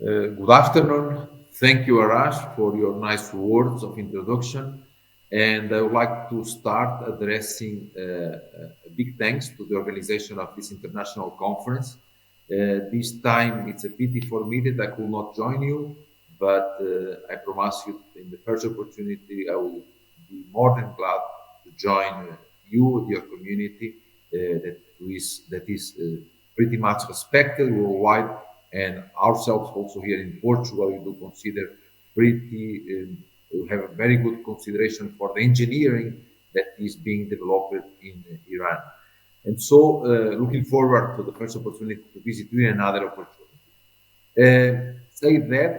Good afternoon. Thank you, Arash, for your nice words of introduction. And I would like to start addressing a big thanks to the organization of this international conference. This time it's a pity for me that I could not join you, but I promise you in the first opportunity I will be more than glad to join you, your community that is pretty much respected worldwide, and ourselves also here in Portugal. We do consider pretty we have a very good consideration for the engineering that is being developed in Iran. And so, looking forward to the first opportunity to visit you and another opportunity. Say that,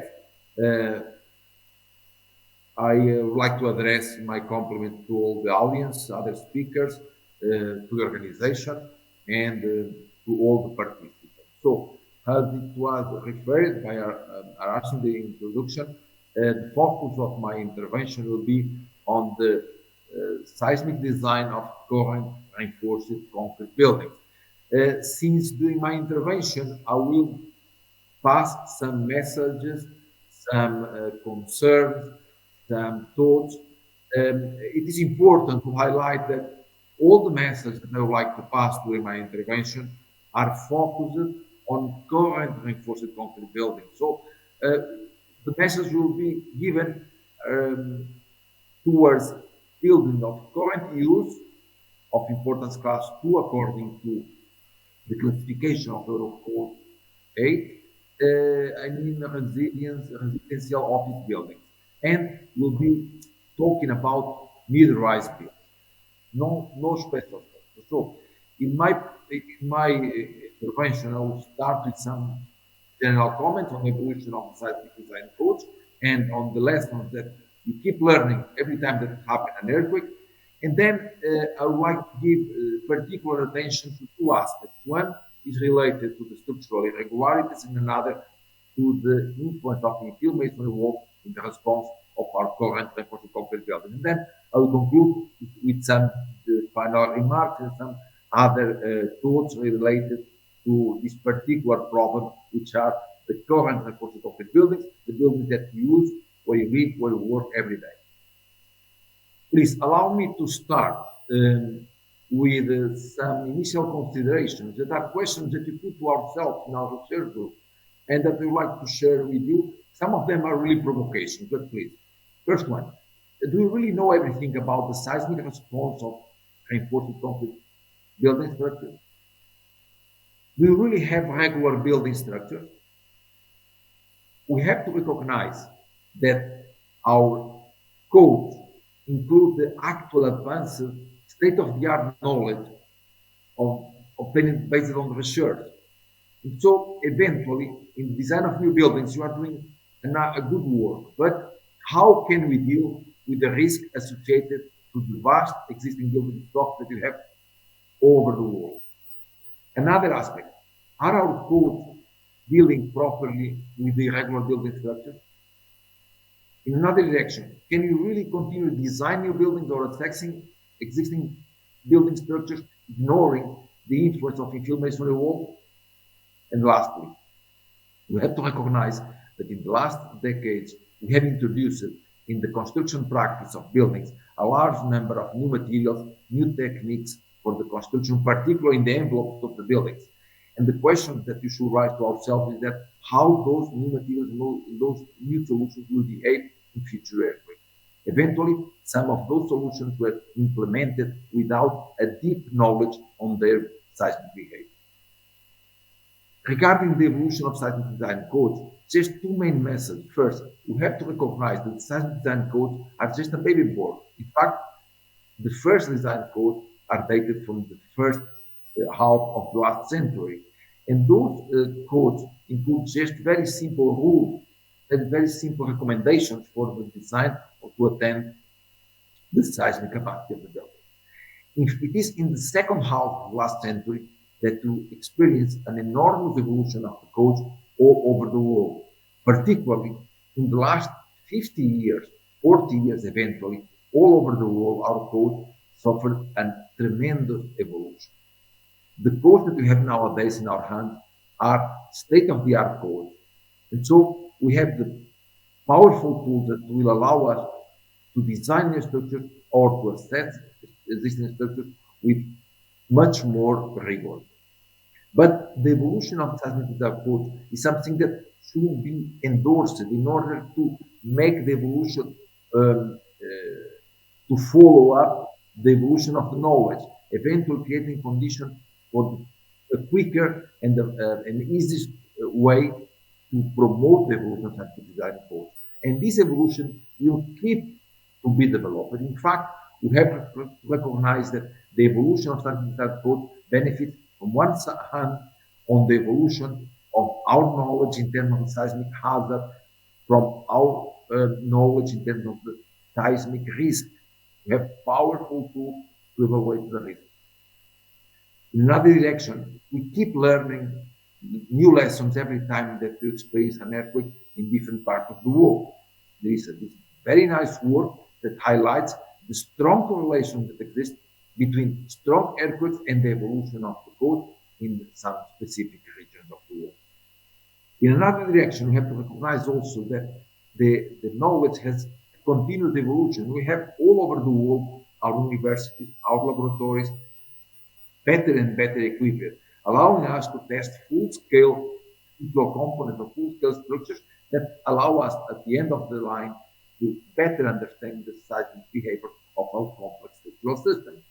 I would like to address my compliment to all the audience, other speakers, to the organization, and to all the participants. So, as it was referred by Arash in the introduction, the focus of my intervention will be on the seismic design of current reinforced concrete buildings. Since during my intervention, I will pass some messages, some concerns, some thoughts. It is important to highlight that all the messages that I would like to pass during my intervention are focused on current reinforced concrete buildings. So the message will be given towards building of current use of importance class 2 according to the classification of Eurocode 8, I mean residential office buildings. And we'll be talking about mid-rise buildings. No special structure. So in my intervention, I will start with some general comments on the evolution of the seismic design codes and on the lessons that you keep learning every time that happens an earthquake. And then I would like to give particular attention to two aspects. One is related to the structural irregularities, and another to the influence of the infill masonry wall in the response of our current reinforced concrete building. And then I will conclude with some final remarks and some other thoughts related to this particular problem, which are the current reinforced concrete buildings, the buildings that you use, where you live, where you work every day. Please allow me to start with some initial considerations that are questions that we put to ourselves in our research group and that we would like to share with you. Some of them are really provocations, but please. First one, do you really know everything about the seismic response of reinforced concrete building structures? Do you really have regular building structures? We have to recognize that our codes include the actual advanced state-of-the-art knowledge of obtained based on research. And so eventually, in the design of new buildings, you are doing a good work. But how can we deal with the risk associated to the vast existing building stock that you have all over the world? Another aspect, are our codes dealing properly with the irregular building structures? In another direction, can you really continue to design new buildings or assessing existing building structures, ignoring the influence of infill masonry wall? And lastly, we have to recognize that in the last decades, we have introduced in the construction practice of buildings a large number of new materials, new techniques for the construction, particularly in the envelopes of the buildings. And the question that we should raise to ourselves is that how those new materials and those new solutions will behave in future earthquakes. Eventually, some of those solutions were implemented without a deep knowledge on their seismic behavior. Regarding the evolution of seismic design codes, just two main messages. First, we have to recognize that the seismic design codes are just a baby board. In fact, the first design codes are dated from the first half of the last century. And those codes include just very simple rules and very simple recommendations for the design or to attain the seismic capacity of the building. It is in the second half of the last century that we experience an enormous evolution of the codes all over the world, particularly in the last 50 years, 40 years eventually, all over the world, our codes suffered a tremendous evolution. The codes that we have nowadays in our hands are state-of-the-art codes. And so we have the powerful tools that will allow us to design new structures or to assess existing structures with much more rigor. But the evolution of seismic data code is something that should be endorsed in order to make the evolution to follow up the evolution of the knowledge, eventually creating conditions for a quicker and an easiest way to promote the evolution of scientific design code. And this evolution will keep to be developed. In fact, we have to recognize that the evolution of scientific design code benefits from one hand on the evolution of our knowledge in terms of seismic hazard, from our knowledge in terms of the seismic risk. We have powerful tools to evaluate the risk. In another direction, we keep learning new lessons every time that we experience an earthquake in different parts of the world. There is this very nice work that highlights the strong correlation that exists between strong earthquakes and the evolution of the code in some specific regions of the world. In another direction, we have to recognize also that the knowledge has continued evolution. We have all over the world our universities, our laboratories, better and better equipped, allowing us to test full-scale flow components or full-scale structures that allow us at the end of the line to better understand the seismic behavior of our complex structural systems.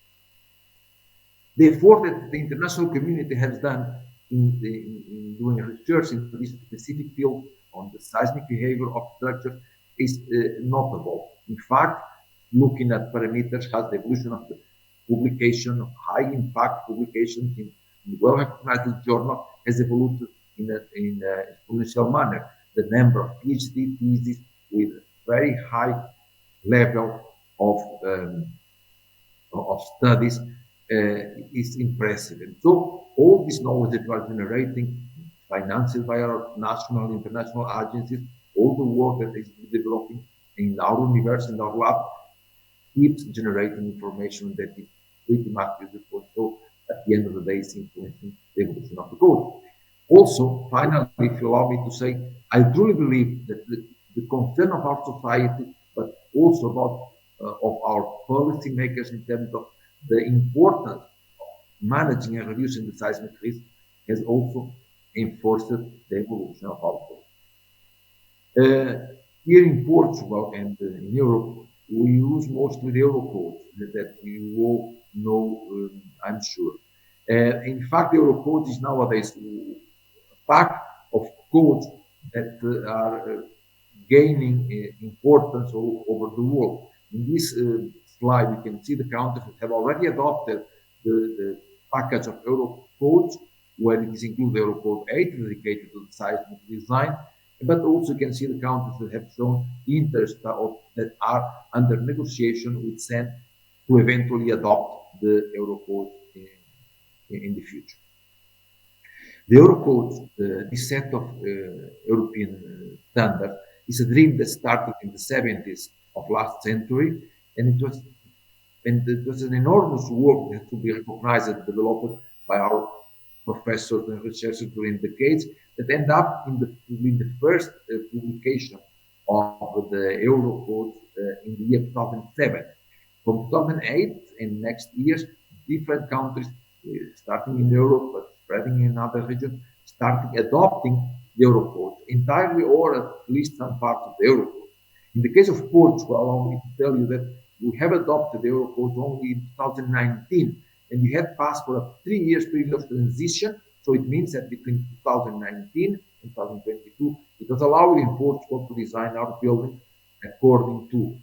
The effort that the international community has done in doing research into this specific field on the seismic behavior of structures is notable. In fact, looking at parameters has the evolution of the publication of high impact publications in well-recognized journal has evolved in an exponential manner. The number of PhD theses with very high level of studies is impressive. And so all this knowledge that we are generating, financed by our national and international agencies, all the work that is developing in our university, in our lab, keeps generating information that is pretty much useful. So at the end of the day, it's influencing the evolution of the code. Also, finally, if you allow me to say, I truly believe that the concern of our society, but also about of our policy makers in terms of the importance of managing and reducing the seismic risk has also enforced the evolution of our code. Here in Portugal and in Europe, we use mostly the Eurocode that you all know, I'm sure. In fact, the Eurocode is nowadays a pack of codes that are gaining importance all over the world. In this slide, you can see the countries that have already adopted the package of Eurocodes, where it is included Eurocode 8, dedicated to the seismic design, but also you can see the countries that have shown interest that are under negotiation with SEN to eventually adopt the Eurocode in the future. The Eurocode, this set of European standards, is a dream that started in the 70s of last century, and it was an enormous work that had to be recognized and developed by our professors and researchers during decades that end up in the first publication of the Eurocode in the year 2007. From 2008 and next years, different countries, starting in Europe but spreading in other regions, started adopting the Eurocode entirely or at least some part of the Eurocode. In the case of Portugal, allow me to tell you that we have adopted the Eurocode only in 2019, and we had passed for a 3 years period of transition. So it means that between 2019 and 2022, it was allowed in Portugal to design our building according to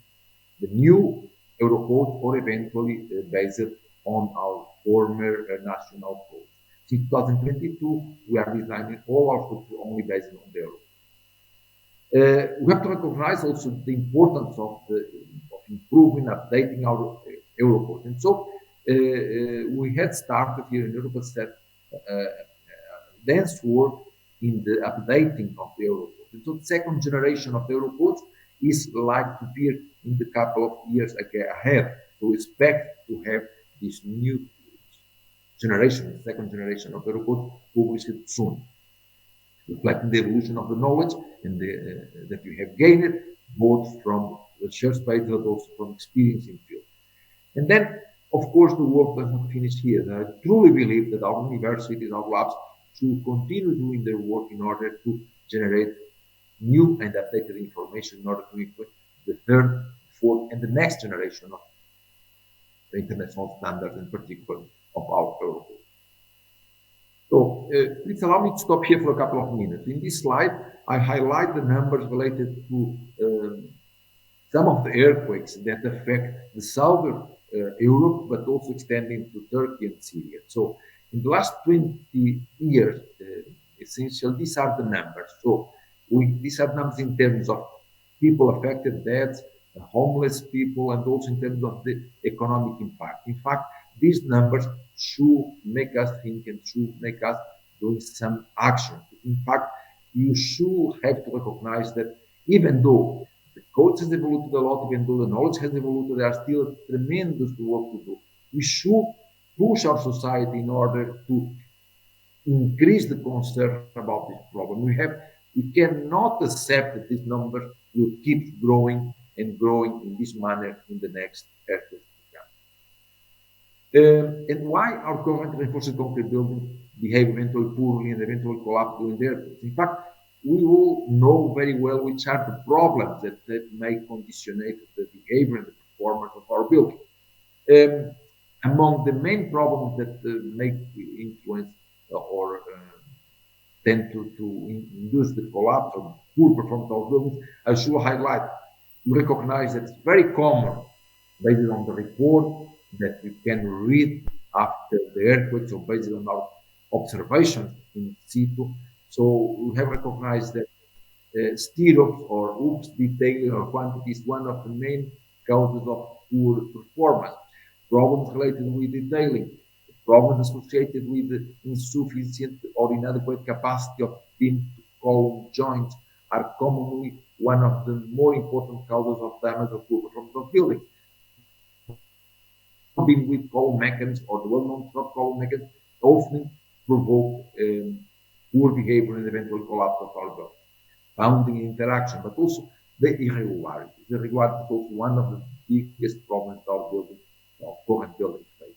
the new Eurocode or eventually based on our former national code. Since 2022, we are designing all our structures only based on the Eurocode. We have to recognize also the importance of improving, updating our Eurocode. And so we had started here in Europe dense work in the updating of the Eurocode. And so the second generation of the Eurocode is like to appear in the couple of years ahead. So we expect to have this new generation, the second generation of Eurocode published soon. reflecting the evolution of the knowledge and that you have gained, both from research space but also from experience in field. And then, of course, the work does not finish here. I truly believe that our universities, our labs, should continue doing their work in order to generate new and updated information in order to influence the third, fourth, and the next generation of the international standards, in particular of our Europol. So please allow me to stop here for a couple of minutes. In this slide, I highlight the numbers related to some of the earthquakes that affect the southern Europe, but also extending to Turkey and Syria. So in the last 20 years, essentially, these are the numbers. So these are numbers in terms of people affected, deaths, homeless people, and also in terms of the economic impact. In fact, these numbers should make us think and should make us do some action. In fact, you should have to recognize that even though the code has evolved a lot, even though the knowledge has evolved, there are still tremendous work to do. We should push our society in order to increase the concern about this problem. We cannot accept that this number will keep growing and growing in this manner in the next earthquake. And why our current reinforced concrete buildings behave eventually poorly and eventually collapse during the earthquakes? In fact, we will know very well which are the problems that may conditionate the behavior and the performance of our building. Among the main problems that make influence or tend to induce the collapse or poor performance of buildings, I should highlight, you recognize that it's very common, based on the report that we can read after the earthquake, so based on our observations in situ. So we have recognized that stirrups or oops detailing or quantity is one of the main causes of poor performance. Problems related with detailing, problems associated with the insufficient or inadequate capacity of beam to column joints are commonly one of the more important causes of damage or poor performance of buildings. Being with column mechanisms or the well-known short column mechanisms often provoke poor behavior and eventual collapse of our building. Bounding interaction, but also the irregularities. The irregularities is also one of the biggest problems our building, our current buildings face.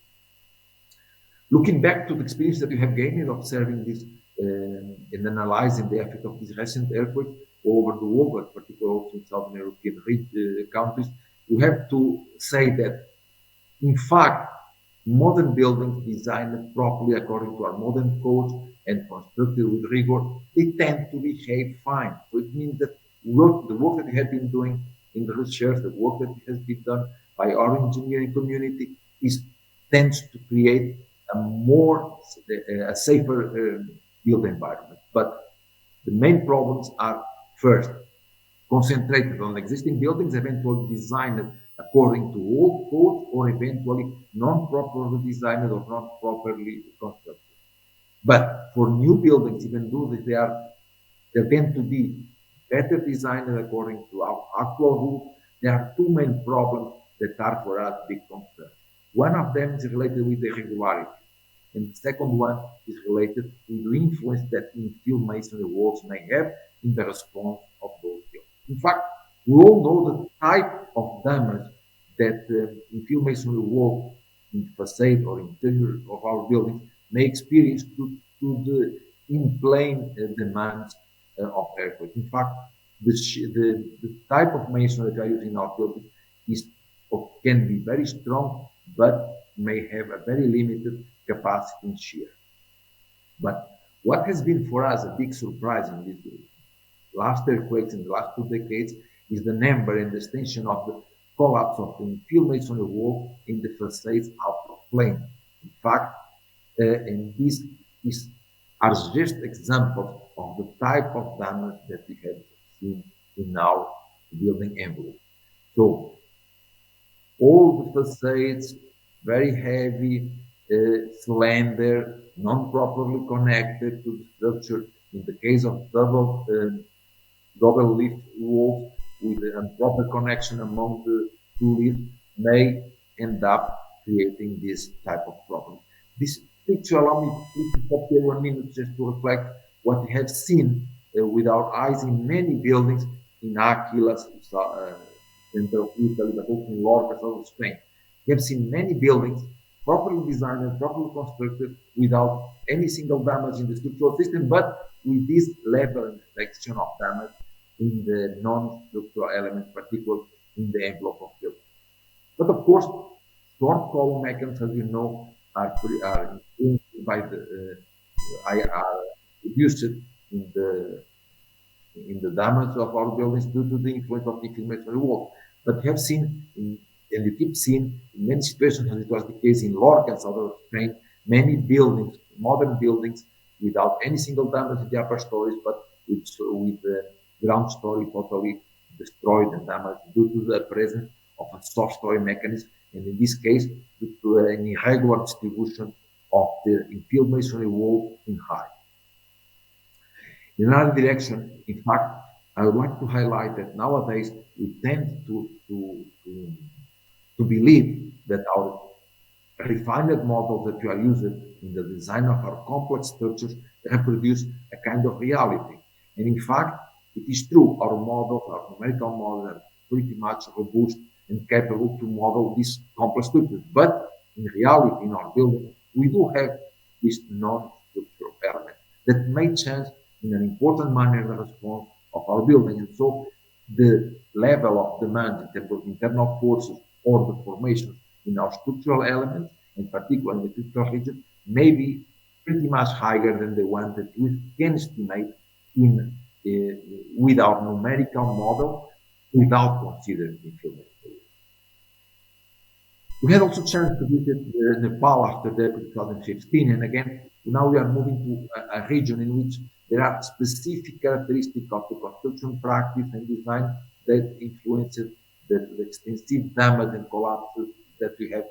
Looking back to the experience that we have gained in observing this and analyzing the effect of these recent earthquakes all over the world, but particularly also in Southern European countries, we have to say that, in fact, modern buildings designed properly according to our modern codes and constructed with rigor, they tend to behave fine. So it means that the work that we have been doing in the research, the work that has been done by our engineering community tends to create a safer built environment. But the main problems are, first, concentrated on existing buildings, eventually designed according to old codes, or eventually non-properly designed or not properly constructed. But for new buildings, even though they tend to be better designed according to our actual rules, there are two main problems that are for us big concerns. One of them is related with the irregularity, and the second one is related with the influence that infill masonry walls may have in the response of those buildings. In fact, we all know the type of damage that infill masonry wall in facade or interior of our buildings may experience to the in-plane demands of earthquake. In fact, the type of masonry that we are using in our buildings can be very strong, but may have a very limited capacity in shear. But what has been for us a big surprise in this last earthquakes in the last 2 decades is the number and the extension of the collapse of the infill masonry wall in the facades out of plane. In fact, and these are just examples of the type of damage that we have seen in our building envelope. So all the facades, very heavy, slender, non-properly connected to the structure. In the case of double lift walls with an improper connection among the two lifts may end up creating this type of problem. This picture, allow me to stop here 1 minute just to reflect what we have seen with our eyes in many buildings in Aquila, center of Italy, but also in Lorca, south of Spain. We have seen many buildings properly designed and properly constructed without any single damage in the structural system, but with this level and detection of damage in the non-structural elements, particularly in the envelope of building. But of course, short column mechanisms, as you know, are influenced by the are reduced in the damage of our buildings due to the influence of the inflammatory wall. But we have seen, and you keep seeing in many situations, as it was the case in Lorca and south of Spain, many buildings, modern buildings, without any single damage in the upper stories, but with the ground story totally destroyed and damaged due to the presence of a soft story mechanism, and in this case, due to an irregular distribution of the infill masonry wall in height. In another direction, in fact, I would like to highlight that nowadays we tend to believe that our refined models that we are using in the design of our complex structures reproduce a kind of reality. And in fact, it is true, our models, our numerical models are pretty much robust and capable to model these complex structures. But in reality, in our building, we do have this non-structural element that may change in an important manner the response of our building. And so the level of demand in terms of internal forces or the formation in our structural elements, in particular in the structural region, may be pretty much higher than the one that we can estimate in with our numerical model without considering inflammation. We had also chance to visit Nepal after that in 2015, and again, now we are moving to a region in which there are specific characteristics of the construction practice and design that influence the extensive damage and collapses that we have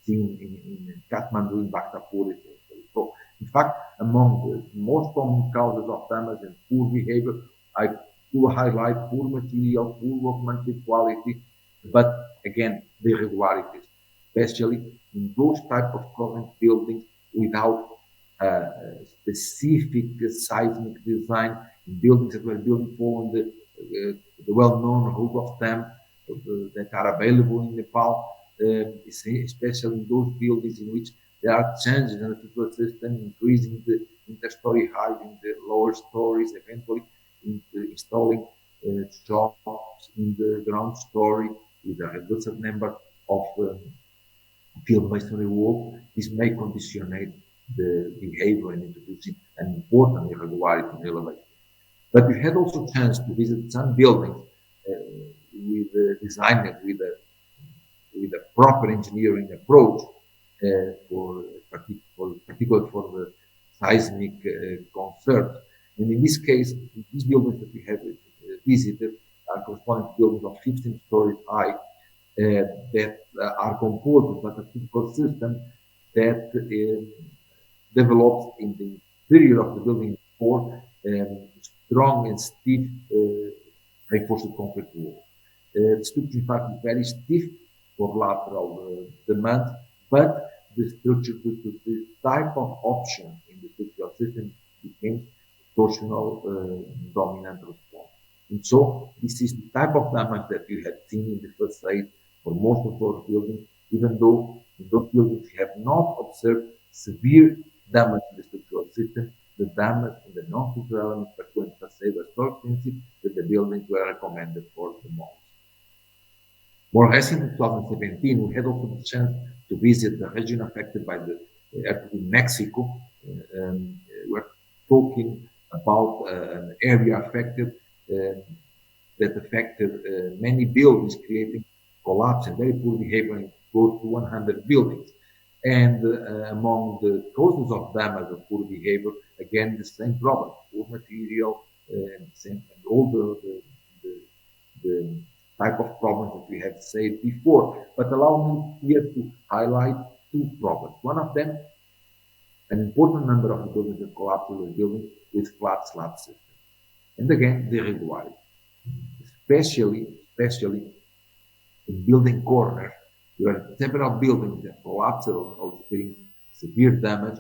seen in Kathmandu, in Bhaktapur, essentially. So, in fact, among the most common causes of damage and poor behavior, I will highlight poor material, poor workmanship quality, but again, the irregularities, especially in those type of current buildings without specific seismic design, in buildings that were built following the well-known rule of thumb that are available in Nepal, especially in those buildings in which there are changes in the structural system, increasing the interstory height in the lower stories, eventually installing shops in the ground story with a reduced number of field masonry wall. This may conditionate the behavior and introducing an important irregularity in elevation. But we had also chance to visit some buildings with designed with a proper engineering approach particularly for the seismic concern. And in this case, these buildings that we have visited are corresponding to buildings of 15 stories high that are composed of a physical system that develops in the interior of the building for strong and stiff reinforced concrete wall. The structure, in fact, is very stiff for lateral demand, but the structure, due to this type of option in the structural system, became torsional dominant response. And so this is the type of damage that we had seen in the first site for most of our buildings, even though in those buildings we have not observed severe damage in the structural system. The damage in the non-structural elements frequent facade was so extensive that the buildings were recommended for demolition. More recently, in 2017, we had also the chance to visit the region affected by the earthquake in Mexico. We're talking about an area affected that affected many buildings, creating collapse and very poor behavior in close to 100 buildings. And among the causes of damage or poor behavior, again, the same problem, poor material and all the type of problems that we have said before. But allow me here to highlight two problems. One of them, an important number of the buildings that collapsed were buildings with flat slab systems. And again, the irregularity, especially in building corners. There are several buildings that collapsed or experienced severe damage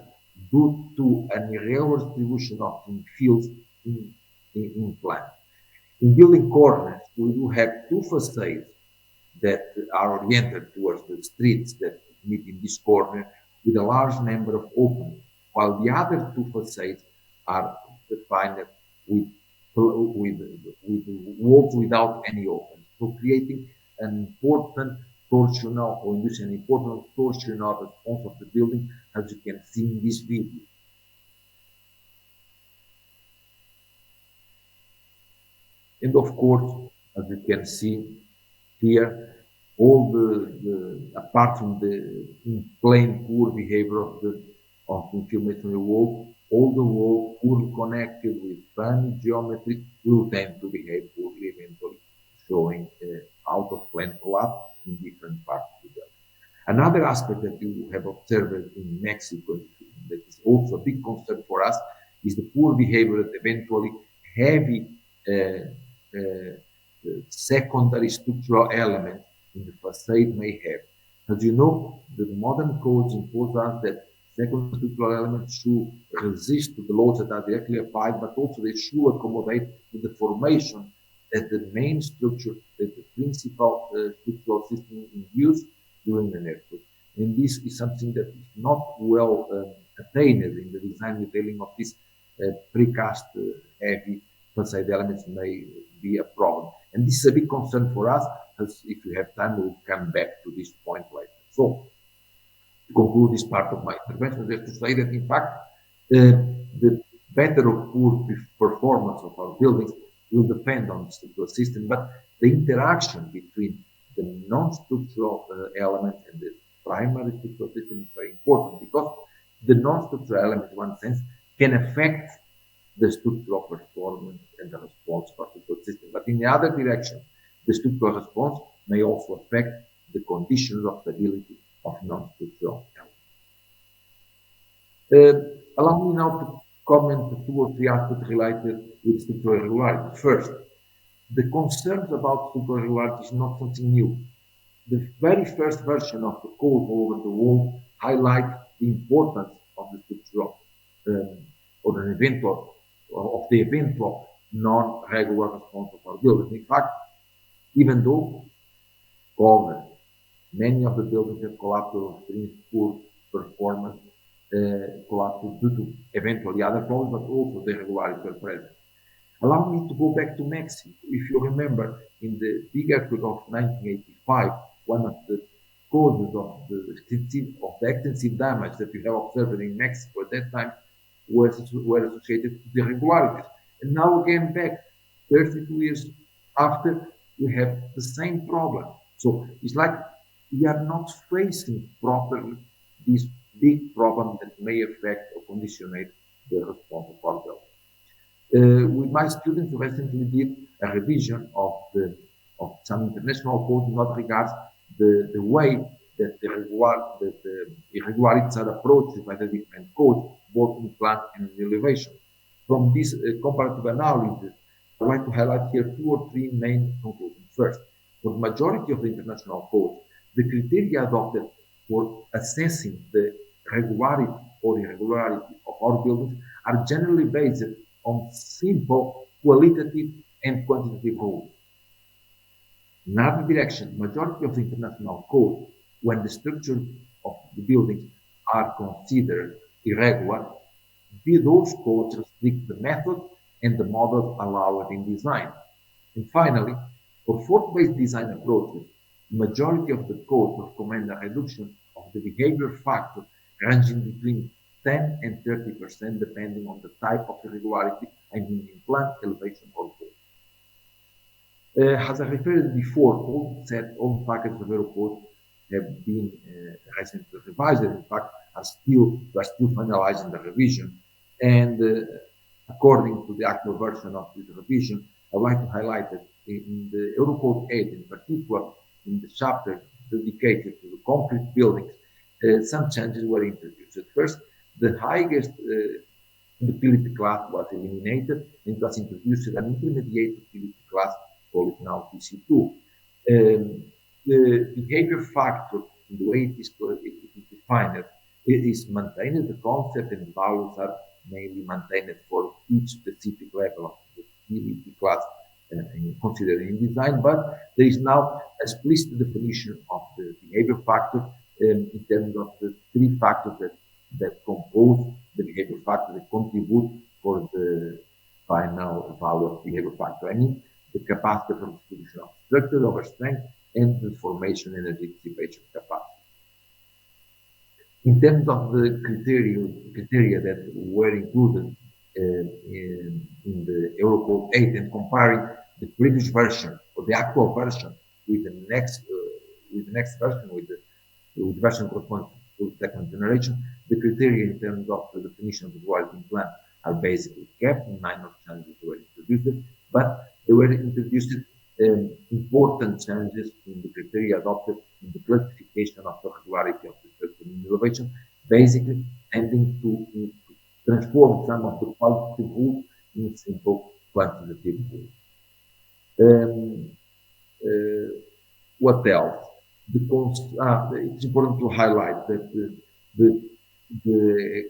due to an irregular distribution of fields in plan. In building corners, we do have two facades that are oriented towards the streets that meet in this corner with a large number of openings, while the other two facades are defined with walls without any openings, so creating an important torsional or inducing an important torsional response of the building, as you can see in this video. And of course, as you can see here, all apart from the plain poor behavior of the inflammatory wall, all the walls poorly connected with funny geometry will tend to behave poorly eventually, showing out of plan collapse in different parts of the building. Another aspect that you have observed in Mexico that is also a big concern for us is the poor behavior that eventually heavy secondary structural elements in the facade may have. As you know, the modern codes impose us that secondary structural elements should resist to the loads that are directly applied, but also they should accommodate the deformation that the main structure, that the principal structural system induced during an earthquake. And this is something that is not well attained in the design detailing of these precast heavy facade elements may be a problem. And this is a big concern for us, as if you have time, we'll come back to this point later. So, to conclude this part of my intervention, just to say that in fact, the better or poor performance of our buildings will depend on the structural system, but the interaction between the non-structural element and the primary structural system is very important, because the non-structural element, in one sense, can affect the structural performance and the response of the structural system. But in the other direction, the structural response may also affect the conditions of stability of non-structural elements. Allow me now to comment two or three aspects related with structural irregularity. First, the concerns about structural irregularity is not something new. The very first version of the code over the wall highlights the importance of the structural or an eventual of the eventual non-regular response of our buildings. In fact, even though many of the buildings have collapsed or experienced poor performance, collapsed due to eventually other problems, but also the irregularities were present. Allow me to go back to Mexico. If you remember, in the big earthquake of 1985, one of the causes of the extensive damage that we have observed in Mexico at that time were associated with the irregularities. And now again back, 32 years after, we have the same problem. So it's like we are not facing properly this big problem that may affect or conditionate the response of our building. With my students, we recently did a revision of some international codes in what regards the way that the irregularities are approached by the different codes, both in plan and in elevation. From this comparative analysis, I'd like to highlight here two or three main conclusions. First, for the majority of the international codes, the criteria adopted for assessing the regularity or irregularity of our buildings are generally based on simple qualitative and quantitative rules. In other direction, majority of the international codes, when the structure of the buildings are considered irregular, those codes restrict the method and the models allowed in design. And finally, for force-based design approaches, the majority of the codes recommend a reduction of the behavior factor ranging between 10 and 30% depending on the type of irregularity, I mean in plan, elevation, or code. As I referred before, all packages of Eurocode have been recently revised, and in fact we are still finalizing the revision. And according to the actual version of this revision, I'd like to highlight that in the Eurocode 8, in particular, in the chapter dedicated to the concrete buildings, some changes were introduced. At first, the highest utility class was eliminated, and it was introduced an intermediate utility class, call it now TC2. The behavior factor, in the way it is defined, it is maintained. The concept and values are mainly maintained for each specific level of the utility class considered in design, but there is now a explicit definition of the behavior factor in terms of the three factors that compose the behavior factor that contribute for the final value of behavior factor. I mean, the capacity for distribution of structure over strength and the formation energy dissipation capacity. In terms of the criteria that were included in the Eurocode 8 and comparing the previous version or the actual version with the next version, with the version corresponding to the second generation, the criteria in terms of the definition of the duality implant are basically kept. Minor changes were introduced, but they were introduced important changes in the criteria adopted in the classification of the regularity of the structure in elevation, basically tending to transform some of the qualitative rules in simple quantitative rules. What else? It's important to highlight that the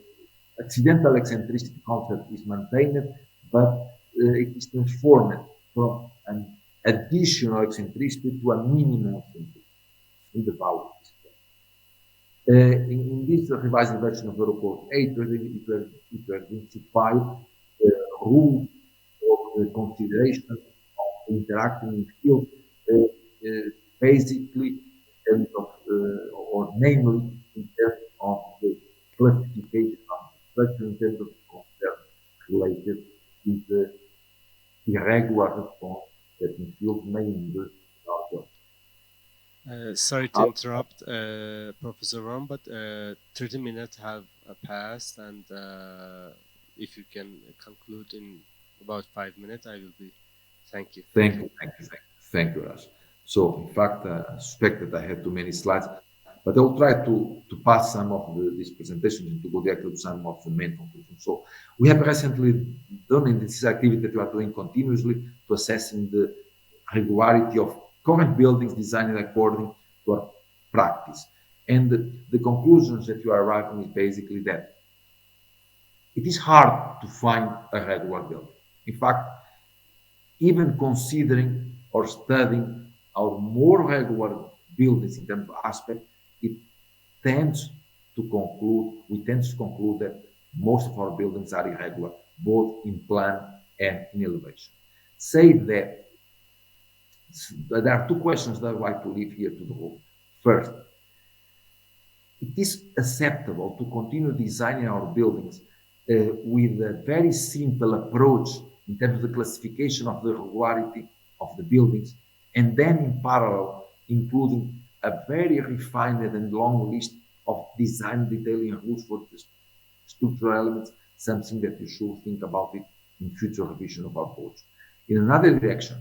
accidental eccentricity concept is maintained, but it is transformed from an additional eccentricity to a minimum eccentricity in the value. In this revised version of Eurocode 8, it was identified rules of the consideration of interacting with fields, basically in terms of, or namely in terms of the classification of the structure in terms of concern related to the irregular response that in fields may induce outdoors. Sorry to interrupt, Professor Ron, but 30 minutes have passed, and if you can conclude in about 5 minutes, I will be. Thank you. Thank you, Raj. So, in fact, I suspect that I had too many slides, but I will try to pass some of these presentations and to go directly to some of the main conclusions. So, we have recently done in this activity that we are doing continuously to assessing the regularity of current buildings designed according to our practice. And the conclusions that you are arriving is basically that it is hard to find a regular building. In fact, even considering or studying our more regular buildings in terms of aspect, we tend to conclude that most of our buildings are irregular, both in plan and in elevation. Say that there are two questions that I would like to leave here to the whole. First, it is acceptable to continue designing our buildings with a very simple approach in terms of the classification of the regularity of the buildings, and then in parallel including a very refined and long list of design detailing rules for the structural elements, something that you should think about it in future revision of our codes. In another direction,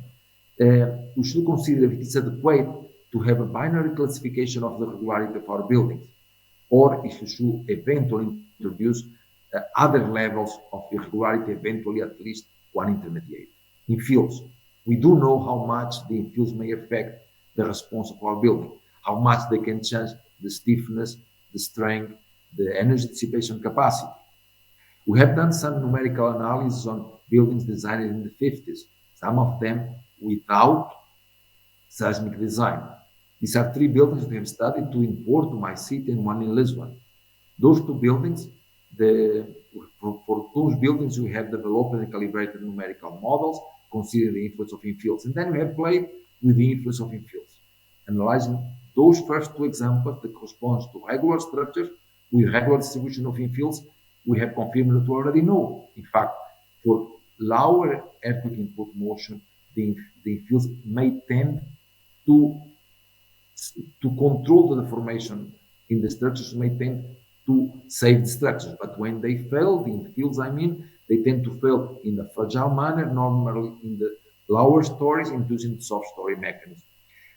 we should consider if it is adequate to have a binary classification of the regularity of our buildings, or if we should eventually introduce other levels of irregularity, eventually at least one intermediate. In fields, we do know how much the infields may affect the response of our building, how much they can change the stiffness, the strength, the energy dissipation capacity. We have done some numerical analysis on buildings designed in the 50s, some of them without seismic design. These are three buildings we have studied, two in Porto, my city, and one in Lisbon. Those two buildings, for those buildings, we have developed and calibrated numerical models considering the influence of infields. And then we have played with the influence of infields, analyzing those first two examples that corresponds to regular structures with regular distribution of infields. We have confirmed that we already know. In fact, for lower earthquake input motion, the infields may tend to control the deformation in the structures, may tend to save the structures. But when they fail, the infields, they tend to fail in a fragile manner, normally in the lower stories, inducing the soft story mechanism.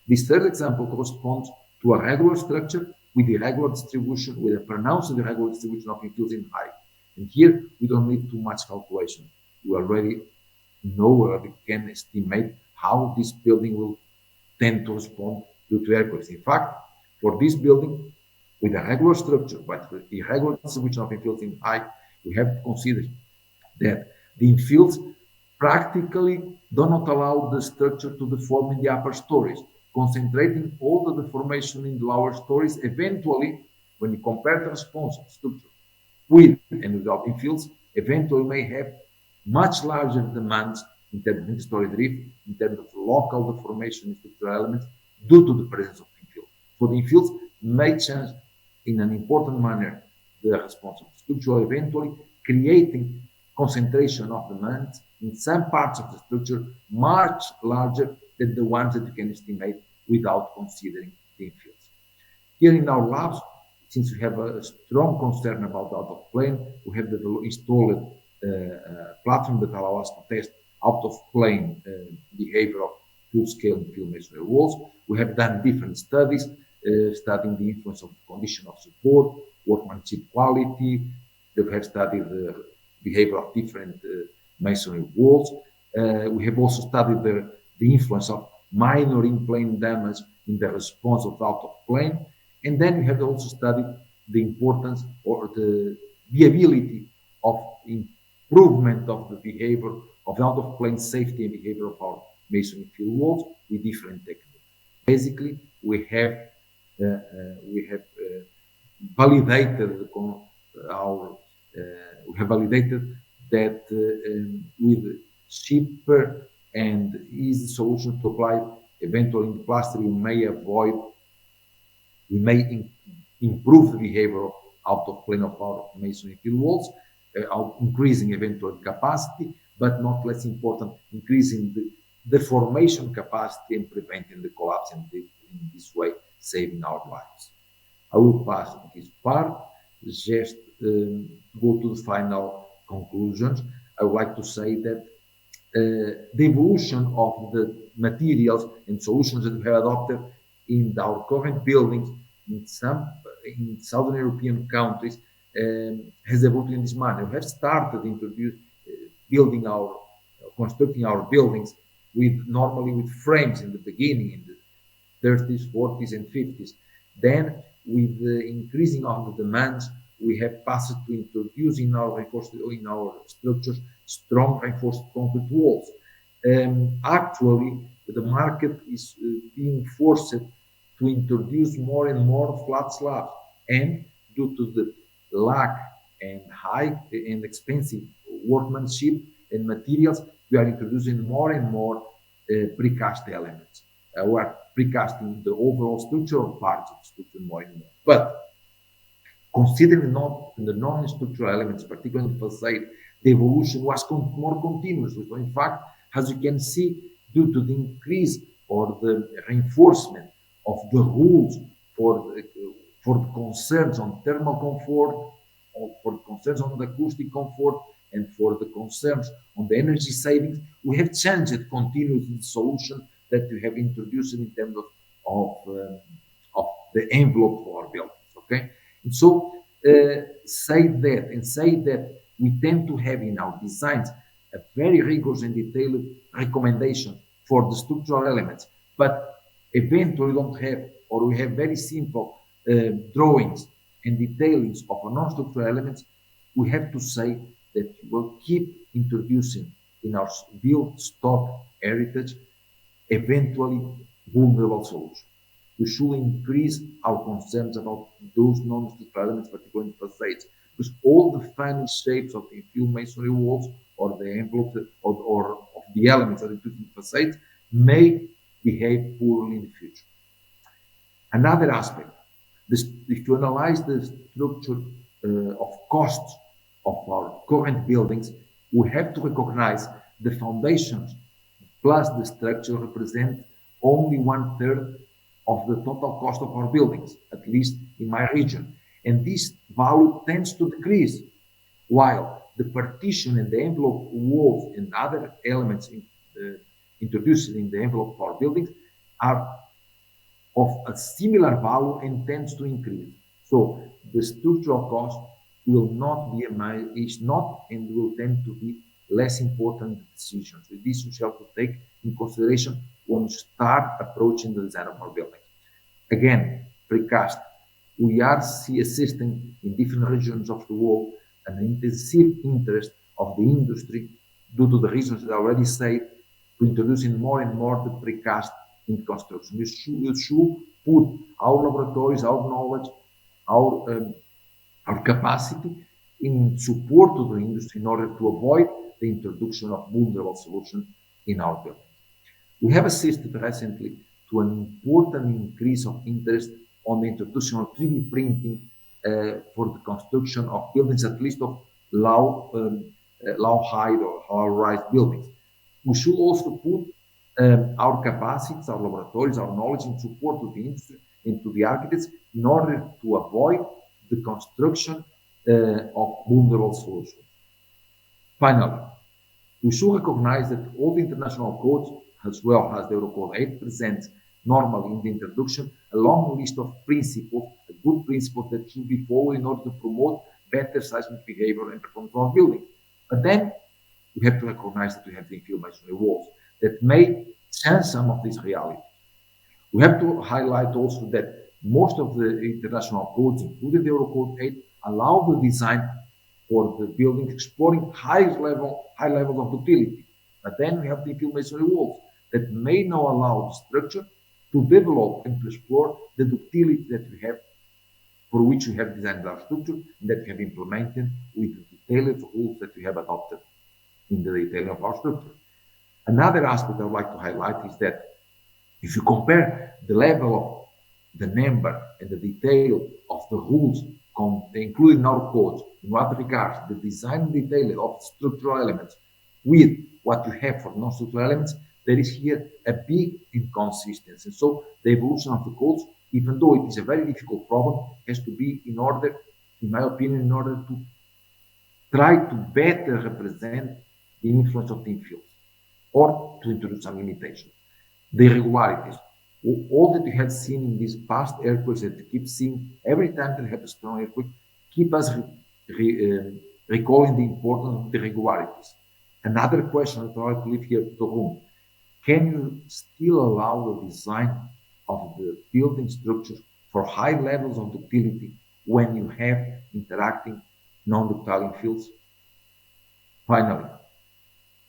This third example corresponds to a regular structure with irregular distribution, with a pronounced irregular distribution of infields in height. And here, we don't need too much calculation. We already know, or we can estimate how this building will tend to respond due to earthquakes. In fact, for this building, with a regular structure, but with irregular distribution of infills in height, we have to consider that the infills practically do not allow the structure to deform in the upper stories, concentrating all the deformation in the lower stories. Eventually, when you compare the response of structure with and without infills, eventually may have much larger demands in terms of interstory drift, in terms of local deformation in structural elements due to the presence of infill. So the infills may change in an important manner the response of the structure, eventually creating concentration of demands in some parts of the structure much larger than the ones that you can estimate without considering the infills. Here in our labs, since we have a strong concern about out of plane, we have installed platform that allow us to test out of plane behavior of full-scale infill masonry walls. We have done different studies, studying the influence of the condition of support, workmanship quality. We have studied the behavior of different masonry walls. We have also studied the influence of minor in-plane damage in the response of out of plane. And then we have also studied the importance or the ability of improvement of the behavior of out-of-plane safety and behavior of our masonry field walls with different techniques. Basically, we have validated that with cheaper and easy solution to apply eventually in the plaster, we may improve the behavior out of plane of our masonry field walls, increasing eventual capacity, but not less important, increasing the deformation capacity and preventing the collapse, and in this way saving our lives. I will pass this part, just go to the final conclusions. I would like to say that the evolution of the materials and solutions that we have adopted in our current buildings in Southern European countries has evolved in this manner. We have started constructing our buildings normally with frames in the beginning, in the 30s, 40s, and 50s. Then, with the increasing of the demands, we have passed to introduce in our structures strong reinforced concrete walls. Actually, the market is being forced to introduce more and more flat slabs, and due to the lack and high and expensive workmanship and materials, we are introducing more and more precast elements. We are precasting the overall structural parts of the structure more and more. But considering the non-structural elements, particularly the facade, the evolution was more continuous. So in fact, as you can see, due to the increase or the reinforcement of the rules for the concerns on thermal comfort, or for the concerns on the acoustic comfort, and for the concerns on the energy savings, we have changed continuously the solution that we have introduced in terms of the envelope for our buildings. Okay, and so say that we tend to have in our designs a very rigorous and detailed recommendation for the structural elements, but eventually don't have, or we have very simple drawings and detailings of our non-structural elements. We have to say that we will keep introducing in our build stock heritage eventually vulnerable solutions. We should increase our concerns about those non-structural elements, particularly in facades, because all the final shapes of the infill masonry walls or the envelope or of the elements that are included in facades may behave poorly in the future. Another aspect, if you analyze the structure of costs of our current buildings, we have to recognize the foundations plus the structure represent only 1/3 of the total cost of our buildings, at least in my region. And this value tends to decrease, while the partition and the envelope walls and other elements introduced in the envelope of our buildings are of a similar value and tends to increase. So the structural cost will not be is not and will tend to be less important decisions. This we shall to take in consideration when we start approaching the design of our building. Again, precast we are assisting in different regions of the world an intensive interest of the industry due to the reasons that I already said, to introducing more and more the precast in construction. We should put our laboratories, our knowledge, our capacity in support to the industry in order to avoid the introduction of vulnerable solutions in our buildings. We have assisted recently to an important increase of interest on the introduction of 3D printing for the construction of buildings, at least of low height or high rise buildings. We should also put our capacities, our laboratories, our knowledge in support to the industry and to the architects in order to avoid the construction of vulnerable solutions. Finally, we should recognize that all the international codes, as well as the Eurocode 8, present normally in the introduction a long list of principles, a good principles that should be followed in order to promote better seismic behavior and performance of buildings. But then we have to recognize that we have the infill masonry walls that may change some of these realities. We have to highlight also that most of the international codes, including the Eurocode 8, allow the design for the building exploring high levels of ductility. But then we have the infill masonry walls that may not allow the structure to develop and to explore the ductility that we have, for which we have designed our structure and that we have implemented with the detailed rules that we have adopted in the detailing of our structure. Another aspect I would like to highlight is that if you compare the level of the number and the detail of the rules, including our codes, in what regards the design and detail of structural elements with what you have for non-structural elements, there is here a big inconsistency. And so the evolution of the codes, even though it is a very difficult problem, has to be in order, in my opinion, in order to try to better represent the influence of the infills or to introduce some limitations. The irregularities, all that we have seen in these past earthquakes that we keep seeing every time that we have a strong earthquake, keep us recalling the importance of the irregularities. Another question that I would like to leave here to the room: can you still allow the design of the building structures for high levels of ductility when you have interacting non-ductile infills? Finally,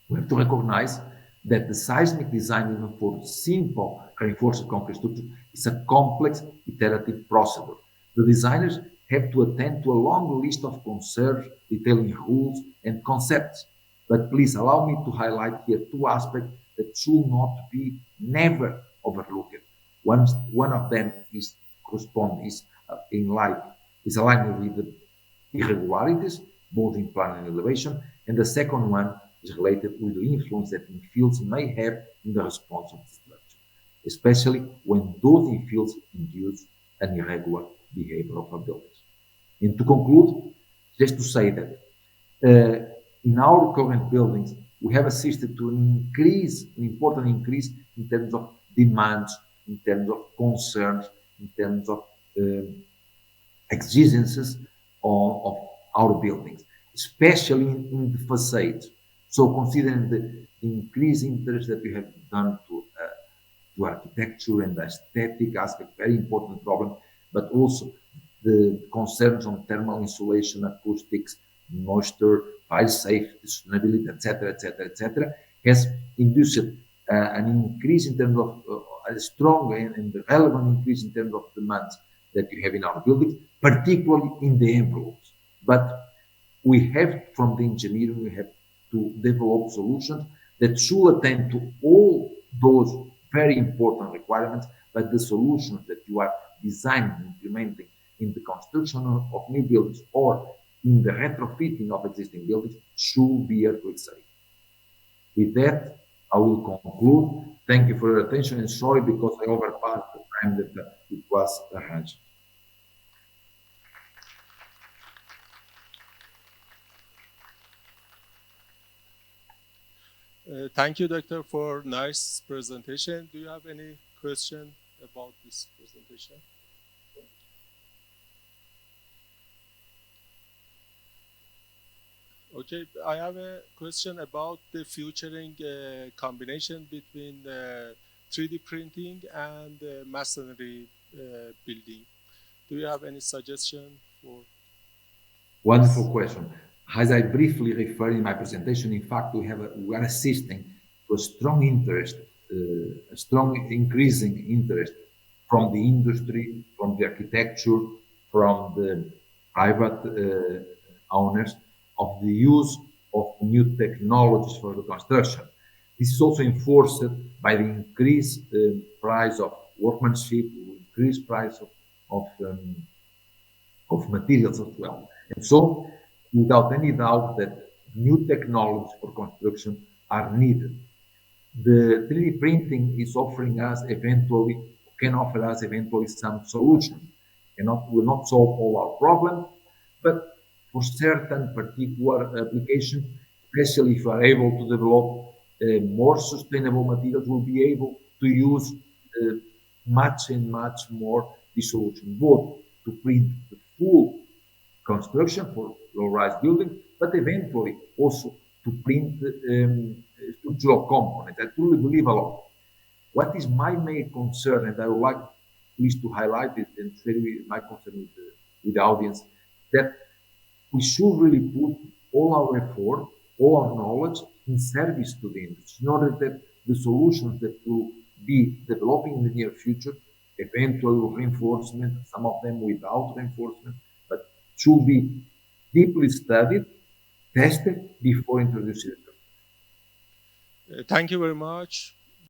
we have to recognize that the seismic design, even for simple reinforced concrete structure, is a complex iterative procedure. The designers have to attend to a long list of concerns, detailing rules and concepts. But please allow me to highlight here two aspects that should not be never overlooked. One of them is aligned with the irregularities, both in plan and elevation, and the second one is related with the influence that infills may have in the response of the structure, especially when those infills induce an irregular behavior of our buildings. And to conclude, just to say that in our current buildings, we have assisted to an important increase in terms of demands, in terms of concerns, in terms of exigencies of our buildings, especially in the facades. So considering the increased interest that we have done to architecture and the aesthetic aspect, very important problem, but also the concerns on thermal insulation, acoustics, moisture, fire safety, sustainability, etc., has induced an increase in terms of a strong and relevant increase in terms of demands that we have in our buildings, particularly in the envelopes. But we have, from the engineering, we have to develop solutions that should attend to all those very important requirements, but the solutions that you are designing and implementing in the construction of new buildings or in the retrofitting of existing buildings should be earthquake safe. With that, I will conclude. Thank you for your attention, and sorry because I overpassed the time that it was arranged. Thank you, Doctor, for nice presentation. Do you have any question about this presentation? Okay, I have a question about the futuring combination between 3D printing and masonry building. Do you have any suggestion for Wonderful this? question. As I briefly referred in my presentation, in fact, we are assisting to a strong interest, a strong increasing interest from the industry, from the architecture, from the private owners of the use of new technologies for the construction. This is also enforced by the increased price of workmanship, increased price of materials as well. And so, without any doubt that new technologies for construction are needed. The 3D printing is offering us eventually, can offer us eventually some solutions. Will not solve all our problems, but for certain particular applications, especially if we are able to develop more sustainable materials, we'll be able to use much and much more this solution, both to print the full construction for low-rise buildings, but eventually also to print structural components. I truly believe a lot. What is my main concern, and I would like please to highlight it and share my concern with the audience, that we should really put all our effort, all our knowledge in service to the industry in order that the solutions that will be developing in the near future, eventually with reinforcement, some of them without reinforcement, but should be deeply studied, tested before introducing it. Thank you very much.